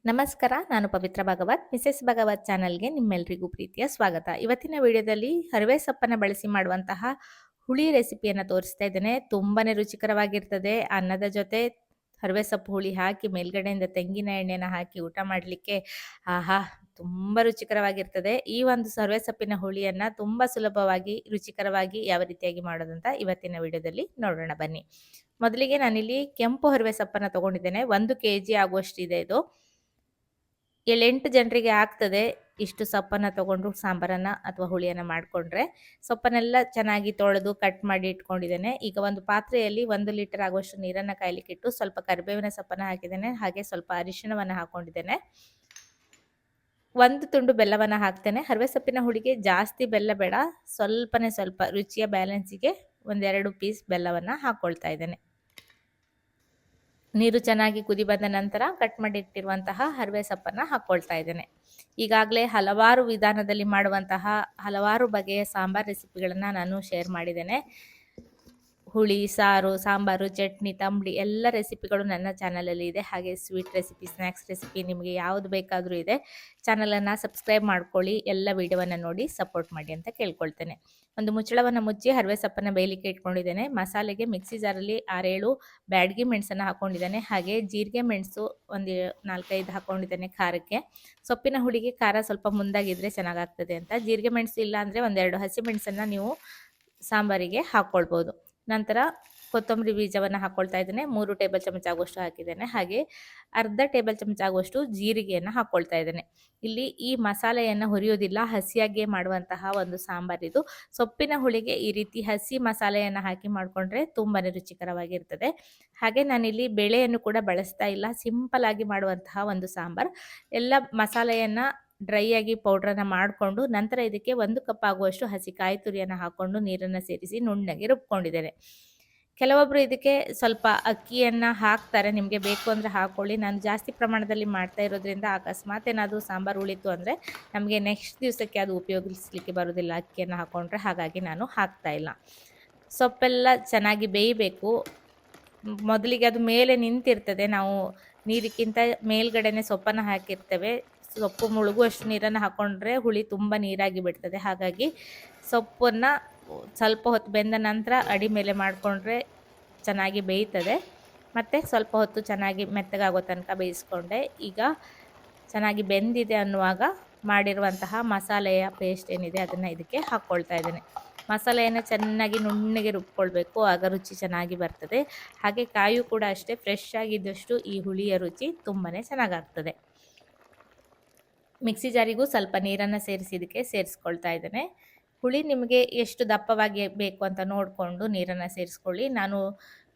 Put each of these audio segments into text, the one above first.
ನಮಸ್ಕಾರ. ನಾನು ಪವಿತ್ರ ಭಾಗವತ್. ಮಿಸೆಸ್ ಭಾಗವತ್ ಚಾನಲ್‌ಗೆ ನಿಮ್ಮೆಲ್ಲರಿಗೂ ಪ್ರೀತಿಯ ಸ್ವಾಗತ. ಇವತ್ತಿನ ವಿಡಿಯೋದಲ್ಲಿ ಹರವೆ ಸೊಪ್ಪನ್ನ ಬಳಸಿ ಮಾಡುವಂತಹ ಹುಳಿ ರೆಸಿಪಿಯನ್ನ ತೋರಿಸ್ತಾ ಇದ್ದೇನೆ. ತುಂಬಾನೇ ರುಚಿಕರವಾಗಿರ್ತದೆ. ಅನ್ನದ ಜೊತೆ ಹರವೆ ಸೊಪ್ಪು ಹುಳಿ ಹಾಕಿ ಮೇಲ್ಗಡೆಯಿಂದ ತೆಂಗಿನ ಎಣ್ಣೆನ ಹಾಕಿ ಊಟ ಮಾಡಲಿಕ್ಕೆ ಆಹಾ! ತುಂಬ ರುಚಿಕರವಾಗಿರ್ತದೆ. ಈ ಒಂದು ಹರವೆ ಸೊಪ್ಪಿನ ಹುಳಿಯನ್ನ ತುಂಬಾ ಸುಲಭವಾಗಿ, ರುಚಿಕರವಾಗಿ ಯಾವ ರೀತಿಯಾಗಿ ಮಾಡೋದಂತ ಇವತ್ತಿನ ವಿಡಿಯೋದಲ್ಲಿ ನೋಡೋಣ ಬನ್ನಿ. ಮೊದಲಿಗೆ ನಾನಿಲ್ಲಿ ಕೆಂಪು ಹರವೆ ಸೊಪ್ಪನ್ನ ತಗೊಂಡಿದ್ದೇನೆ. 1 ಕೆಜಿ ಆಗುವಷ್ಟಿದೆ ಇದು. 7-8 ಜನರಿಗೆ ಆಗ್ತದೆ ಇಷ್ಟು ಸೊಪ್ಪನ್ನು ತಗೊಂಡು ಸಾಂಬಾರನ್ನು ಅಥವಾ ಹುಳಿಯನ್ನು ಮಾಡಿಕೊಂಡ್ರೆ. ಸೊಪ್ಪನ್ನೆಲ್ಲ ಚೆನ್ನಾಗಿ ತೊಳೆದು ಕಟ್ ಮಾಡಿ ಇಟ್ಕೊಂಡಿದ್ದೇನೆ. ಈಗ ಒಂದು ಪಾತ್ರೆಯಲ್ಲಿ 1 ಲೀಟರ್ ಆಗುವಷ್ಟು ನೀರನ್ನು ಕಾಯಲಿಕ್ಕಿಟ್ಟು ಸ್ವಲ್ಪ ಕರಿಬೇವಿನ ಸೊಪ್ಪನ್ನು ಹಾಕಿದ್ದೇನೆ. ಹಾಗೆ ಸ್ವಲ್ಪ ಅರಿಶಿಣವನ್ನು ಹಾಕೊಂಡಿದ್ದೇನೆ. 1 ತುಂಡು ಬೆಲ್ಲವನ್ನು ಹಾಕ್ತೇನೆ. ಹರವೆ ಸೊಪ್ಪಿನ ಹುಳಿಗೆ ಜಾಸ್ತಿ ಬೆಲ್ಲ ಬೇಡ, ಸ್ವಲ್ಪನೇ ಸ್ವಲ್ಪ ರುಚಿಯ ಬ್ಯಾಲೆನ್ಸಿಗೆ 1-2 ಪೀಸ್ ಬೆಲ್ಲವನ್ನು ಹಾಕ್ಕೊಳ್ತಾ ಇದ್ದೇನೆ. ನೀರು ಚೆನ್ನಾಗಿ ಕುದಿ ಬಂದ ನಂತರ ಕಟ್ ಮಾಡಿಟ್ಟಿರುವಂತಹ ಹರವೆ ಸೊಪ್ಪನ್ನು ಹಾಕ್ಕೊಳ್ತಾ ಇದ್ದೇನೆ. ಈಗಾಗಲೇ ಹಲವಾರು ವಿಧಾನದಲ್ಲಿ ಮಾಡುವಂತಹ ಹಲವಾರು ಬಗೆಯ ಸಾಂಬಾರ್ ರೆಸಿಪಿಗಳನ್ನು ನಾನು ಶೇರ್ ಮಾಡಿದ್ದೇನೆ. ಹುಳಿ, ಸಾರು, ಸಾಂಬಾರು, ಚಟ್ನಿ, ತಂಬಳಿ ಎಲ್ಲ ರೆಸಿಪಿಗಳು ನನ್ನ ಚಾನಲಲ್ಲಿ ಇದೆ. ಹಾಗೆ ಸ್ವೀಟ್ ರೆಸಿಪಿ, ಸ್ನ್ಯಾಕ್ಸ್ ರೆಸಿಪಿ ನಿಮಗೆ ಯಾವುದು ಬೇಕಾದರೂ ಇದೆ. ಚಾನಲನ್ನು ಸಬ್ಸ್ಕ್ರೈಬ್ ಮಾಡ್ಕೊಳ್ಳಿ, ಎಲ್ಲ ವಿಡಿಯೋವನ್ನು ನೋಡಿ ಸಪೋರ್ಟ್ ಮಾಡಿ ಅಂತ ಕೇಳ್ಕೊಳ್ತೇನೆ. ಒಂದು ಮುಚ್ಚಳವನ್ನು ಮುಚ್ಚಿ ಹರವೆ ಸೊಪ್ಪನ್ನು ಬೇಯಲಿಕ್ಕೆ ಇಟ್ಕೊಂಡಿದ್ದೇನೆ. ಮಸಾಲೆಗೆ ಮಿಕ್ಸಿ ಜಾರಲ್ಲಿ 6-7 ಬ್ಯಾಡಗಿ ಮೆಣಸನ್ನು ಹಾಕ್ಕೊಂಡಿದ್ದೇನೆ. ಹಾಗೆ ಜೀರಿಗೆ ಮೆಣಸು ಒಂದು 4-5 ಹಾಕ್ಕೊಂಡಿದ್ದೇನೆ ಖಾರಕ್ಕೆ. ಸೊಪ್ಪಿನ ಹುಳಿಗೆ ಖಾರ ಸ್ವಲ್ಪ ಮುಂದಾಗಿದ್ದರೆ ಚೆನ್ನಾಗಾಗ್ತದೆ ಅಂತ. ಜೀರಿಗೆ ಮೆಣಸು ಇಲ್ಲ ಅಂದರೆ 1-2 ಹಸಿಮೆಣಸನ್ನು ನೀವು ಸಾಂಬಾರಿಗೆ ಹಾಕ್ಕೊಳ್ಬೋದು. ನಂತರ ಕೊತ್ತಂಬರಿ ಬೀಜವನ್ನು ಹಾಕ್ಕೊಳ್ತಾ ಇದ್ದೇನೆ. 3 ಟೇಬಲ್ ಚಮಚ ಆಗುವಷ್ಟು ಹಾಕಿದ್ದೇನೆ. ಹಾಗೆ ಅರ್ಧ ಟೇಬಲ್ ಚಮಚ ಆಗುವಷ್ಟು ಜೀರಿಗೆಯನ್ನು ಹಾಕ್ಕೊಳ್ತಾ ಇದ್ದೇನೆ. ಇಲ್ಲಿ ಈ ಮಸಾಲೆಯನ್ನು ಹುರಿಯೋದಿಲ್ಲ, ಹಸಿಯಾಗಿಯೇ ಮಾಡುವಂತಹ ಒಂದು ಸಾಂಬಾರಿದು. ಸೊಪ್ಪಿನ ಹುಳಿಗೆ ಈ ರೀತಿ ಹಸಿ ಮಸಾಲೆಯನ್ನು ಹಾಕಿ ಮಾಡಿಕೊಂಡ್ರೆ ತುಂಬಾ ರುಚಿಕರವಾಗಿರ್ತದೆ. ಹಾಗೆ ನಾನಿಲ್ಲಿ ಬೇಳೆಯನ್ನು ಕೂಡ ಬಳಸ್ತಾ ಇಲ್ಲ, ಸಿಂಪಲ್ ಆಗಿ ಮಾಡುವಂತಹ ಒಂದು ಸಾಂಬಾರ್. ಎಲ್ಲ ಮಸಾಲೆಯನ್ನು ಡ್ರೈ ಆಗಿ ಪೌಡ್ರನ್ನು ಮಾಡಿಕೊಂಡು ನಂತರ ಇದಕ್ಕೆ 1 ಕಪ್ ಆಗುವಷ್ಟು ಹಸಿ ಕಾಯಿ ತುರಿಯನ್ನು ಹಾಕ್ಕೊಂಡು ನೀರನ್ನು ಸೇರಿಸಿ ನುಣ್ಣಗೆ ರುಬ್ಕೊಂಡಿದ್ದೇನೆ. ಕೆಲವೊಬ್ಬರು ಇದಕ್ಕೆ ಸ್ವಲ್ಪ ಅಕ್ಕಿಯನ್ನು ಹಾಕ್ತಾರೆ, ನಿಮಗೆ ಬೇಕು ಅಂದರೆ ಹಾಕ್ಕೊಳ್ಳಿ. ನಾನು ಜಾಸ್ತಿ ಪ್ರಮಾಣದಲ್ಲಿ ಮಾಡ್ತಾ ಇರೋದ್ರಿಂದ ಅಕಸ್ಮಾತ್ ಏನಾದರೂ ಸಾಂಬಾರು ಉಳಿತು ಅಂದರೆ ನಮಗೆ ನೆಕ್ಸ್ಟ್ ದಿವಸಕ್ಕೆ ಅದು ಉಪಯೋಗಿಸಲಿಕ್ಕೆ ಬರೋದಿಲ್ಲ ಅಕ್ಕಿಯನ್ನು ಹಾಕ್ಕೊಂಡ್ರೆ. ಹಾಗಾಗಿ ನಾನು ಹಾಕ್ತಾ ಇಲ್ಲ. ಸೊಪ್ಪೆಲ್ಲ ಚೆನ್ನಾಗಿ ಬೇಯಬೇಕು. ಮೊದಲಿಗೆ ಅದು ಮೇಲೆ ನಿಂತಿರ್ತದೆ, ನಾವು ನೀರಿಗಿಂತ ಮೇಲ್ಗಡೆನೆ ಸೊಪ್ಪನ್ನು ಹಾಕಿರ್ತೇವೆ. ಸೊಪ್ಪು ಮುಳುಗುವಷ್ಟು ನೀರನ್ನು ಹಾಕ್ಕೊಂಡ್ರೆ ಹುಳಿ ತುಂಬ ನೀರಾಗಿ ಬಿಡ್ತದೆ. ಹಾಗಾಗಿ ಸೊಪ್ಪನ್ನು ಸ್ವಲ್ಪ ಹೊತ್ತು ಬೆಂದ ನಂತರ ಅಡಿ ಮೇಲೆ ಮಾಡಿಕೊಂಡ್ರೆ ಚೆನ್ನಾಗಿ ಬೇಯ್ತದೆ. ಮತ್ತು ಸ್ವಲ್ಪ ಹೊತ್ತು ಚೆನ್ನಾಗಿ ಮೆತ್ತಗಾಗೋ ತನಕ ಬೇಯಿಸ್ಕೊಂಡೆ. ಈಗ ಚೆನ್ನಾಗಿ ಬೆಂದಿದೆ ಅನ್ನುವಾಗ ಮಾಡಿರುವಂತಹ ಮಸಾಲೆಯ ಪೇಸ್ಟ್ ಏನಿದೆ ಅದನ್ನು ಇದಕ್ಕೆ ಹಾಕ್ಕೊಳ್ತಾ ಇದ್ದೇನೆ. ಮಸಾಲೆಯನ್ನು ಚೆನ್ನಾಗಿ ನುಣ್ಣಗೆ ರುಬ್ಕೊಳ್ಬೇಕು, ಆಗ ರುಚಿ ಚೆನ್ನಾಗಿ ಬರ್ತದೆ. ಹಾಗೆ ಕಾಯು ಕೂಡ ಅಷ್ಟೇ, ಫ್ರೆಶ್ ಆಗಿದ್ದಷ್ಟು ಈ ಹುಳಿಯ ರುಚಿ ತುಂಬಾ ಚೆನ್ನಾಗಾಗ್ತದೆ. ಮಿಕ್ಸಿ ಜಾರಿಗೂ ಸ್ವಲ್ಪ ನೀರನ್ನು ಸೇರಿಸಿ ಇದಕ್ಕೆ ಸೇರಿಸ್ಕೊಳ್ತಾ ಇದ್ದೇನೆ. ಹುಳಿ ನಿಮಗೆ ಎಷ್ಟು ದಪ್ಪವಾಗಿ ಬೇಕು ಅಂತ ನೋಡಿಕೊಂಡು ನೀರನ್ನು ಸೇರಿಸ್ಕೊಳ್ಳಿ. ನಾನು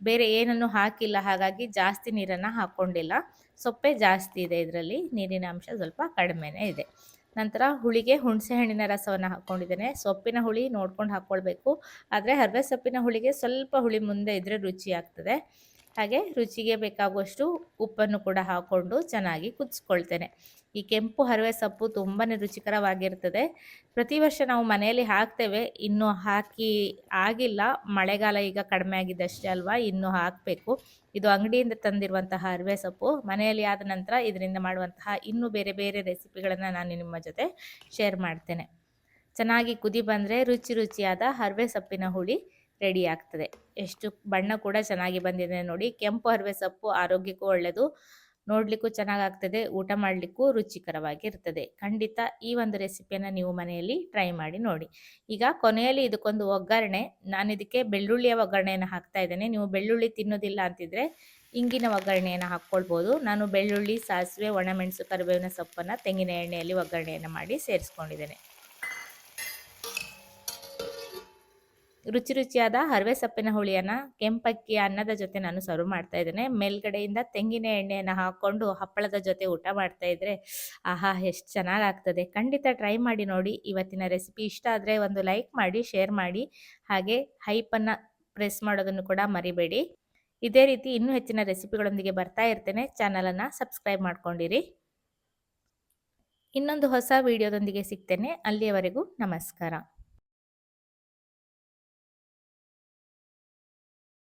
ಬೇರೆ ಏನನ್ನು ಹಾಕಿಲ್ಲ, ಹಾಗಾಗಿ ಜಾಸ್ತಿ ನೀರನ್ನು ಹಾಕ್ಕೊಂಡಿಲ್ಲ. ಸೊಪ್ಪೆ ಜಾಸ್ತಿ ಇದೆ, ಇದರಲ್ಲಿ ನೀರಿನ ಅಂಶ ಸ್ವಲ್ಪ ಕಡಿಮೆನೇ ಇದೆ. ನಂತರ ಹುಳಿಗೆ ಹುಣಸೆ ಹಣ್ಣಿನ ರಸವನ್ನು ಹಾಕ್ಕೊಂಡಿದ್ದೇನೆ. ಸೊಪ್ಪಿನ ಹುಳಿ ನೋಡ್ಕೊಂಡು ಹಾಕ್ಕೊಳ್ಬೇಕು, ಆದರೆ ಹರವೆ ಸೊಪ್ಪಿನ ಹುಳಿಗೆ ಸ್ವಲ್ಪ ಹುಳಿ ಮುಂದೆ ಇದ್ದರೆ ರುಚಿ ಆಗ್ತದೆ. ಹಾಗೆ ರುಚಿಗೆ ಬೇಕಾಗುವಷ್ಟು ಉಪ್ಪನ್ನು ಕೂಡ ಹಾಕ್ಕೊಂಡು ಚೆನ್ನಾಗಿ ಕುದಿಸ್ಕೊಳ್ತೇನೆ. ಈ ಕೆಂಪು ಹರವೆ ಸೊಪ್ಪು ತುಂಬಾ ರುಚಿಕರವಾಗಿರ್ತದೆ. ಪ್ರತಿ ವರ್ಷ ನಾವು ಮನೆಯಲ್ಲಿ ಹಾಕ್ತೇವೆ, ಇನ್ನೂ ಹಾಕಿ ಆಗಿಲ್ಲ. ಮಳೆಗಾಲ ಈಗ ಕಡಿಮೆ ಆಗಿದ್ದಷ್ಟೇ ಅಲ್ವಾ, ಇನ್ನೂ ಹಾಕಬೇಕು. ಇದು ಅಂಗಡಿಯಿಂದ ತಂದಿರುವಂತಹ ಹರವೆ ಸೊಪ್ಪು. ಮನೆಯಲ್ಲಿ ಆದ ನಂತರ ಇದರಿಂದ ಮಾಡುವಂತಹ ಇನ್ನೂ ಬೇರೆ ಬೇರೆ ರೆಸಿಪಿಗಳನ್ನು ನಾನು ನಿಮ್ಮ ಜೊತೆ ಶೇರ್ ಮಾಡ್ತೇನೆ. ಚೆನ್ನಾಗಿ ಕುದಿ ಬಂದರೆ ರುಚಿಯಾದ ಹರವೆ ಸೊಪ್ಪಿನ ಹುಳಿ ರೆಡಿ ಆಗ್ತದೆ. ಎಷ್ಟು ಬಣ್ಣ ಕೂಡ ಚೆನ್ನಾಗಿ ಬಂದಿದೆ ನೋಡಿ. ಕೆಂಪು ಹರವೆ ಸೊಪ್ಪು ಆರೋಗ್ಯಕ್ಕೂ ಒಳ್ಳೆಯದು, ನೋಡಲಿಕ್ಕೂ ಚೆನ್ನಾಗಾಗ್ತದೆ, ಊಟ ಮಾಡಲಿಕ್ಕೂ ರುಚಿಕರವಾಗಿರ್ತದೆ. ಖಂಡಿತ ಈ ಒಂದು ರೆಸಿಪಿಯನ್ನು ನೀವು ಮನೆಯಲ್ಲಿ ಟ್ರೈ ಮಾಡಿ ನೋಡಿ. ಈಗ ಕೊನೆಯಲ್ಲಿ ಇದಕ್ಕೊಂದು ಒಗ್ಗರಣೆ, ನಾನು ಇದಕ್ಕೆ ಬೆಳ್ಳುಳ್ಳಿಯ ಒಗ್ಗರಣೆಯನ್ನು ಹಾಕ್ತಾ ಇದ್ದೇನೆ. ನೀವು ಬೆಳ್ಳುಳ್ಳಿ ತಿನ್ನೋದಿಲ್ಲ ಅಂತಿದ್ರೆ ಇಂಗಿನ ಒಗ್ಗರಣೆಯನ್ನು ಹಾಕ್ಕೊಳ್ಬೋದು. ನಾನು ಬೆಳ್ಳುಳ್ಳಿ, ಸಾಸಿವೆ, ಒಣಮೆಣಸು, ಕರಿಬೇವಿನ ಸೊಪ್ಪನ್ನು ತೆಂಗಿನ ಎಣ್ಣೆಯಲ್ಲಿ ಒಗ್ಗರಣೆಯನ್ನು ಮಾಡಿ ಸೇರಿಸ್ಕೊಂಡಿದ್ದೇನೆ. ರುಚಿಯಾದ ಹರವೆ ಸೊಪ್ಪಿನ ಹುಳಿಯನ್ನು ಕೆಂಪಕ್ಕಿ ಅನ್ನದ ಜೊತೆ ನಾನು ಸರ್ವ್ ಮಾಡ್ತಾ ಇದ್ದೇನೆ. ಮೇಲ್ಗಡೆಯಿಂದ ತೆಂಗಿನ ಎಣ್ಣೆಯನ್ನು ಹಾಕ್ಕೊಂಡು ಹಪ್ಪಳದ ಜೊತೆ ಊಟ ಮಾಡ್ತಾ ಇದ್ರೆ ಆಹಾ, ಎಷ್ಟು ಚೆನ್ನಾಗಾಗ್ತದೆ. ಖಂಡಿತ ಟ್ರೈ ಮಾಡಿ ನೋಡಿ. ಇವತ್ತಿನ ರೆಸಿಪಿ ಇಷ್ಟ ಆದರೆ ಒಂದು ಲೈಕ್ ಮಾಡಿ, ಶೇರ್ ಮಾಡಿ, ಹಾಗೆ ಹೈಪನ್ನು ಪ್ರೆಸ್ ಮಾಡೋದನ್ನು ಕೂಡ ಮರಿಬೇಡಿ. ಇದೇ ರೀತಿ ಇನ್ನೂ ಹೆಚ್ಚಿನ ರೆಸಿಪಿಗಳೊಂದಿಗೆ ಬರ್ತಾ ಇರ್ತೇನೆ. ಚಾನಲನ್ನು ಸಬ್ಸ್ಕ್ರೈಬ್ ಮಾಡ್ಕೊಂಡಿರಿ. ಇನ್ನೊಂದು ಹೊಸ ವಿಡಿಯೋದೊಂದಿಗೆ ಸಿಗ್ತೇನೆ. ಅಲ್ಲಿಯವರೆಗೂ ನಮಸ್ಕಾರ.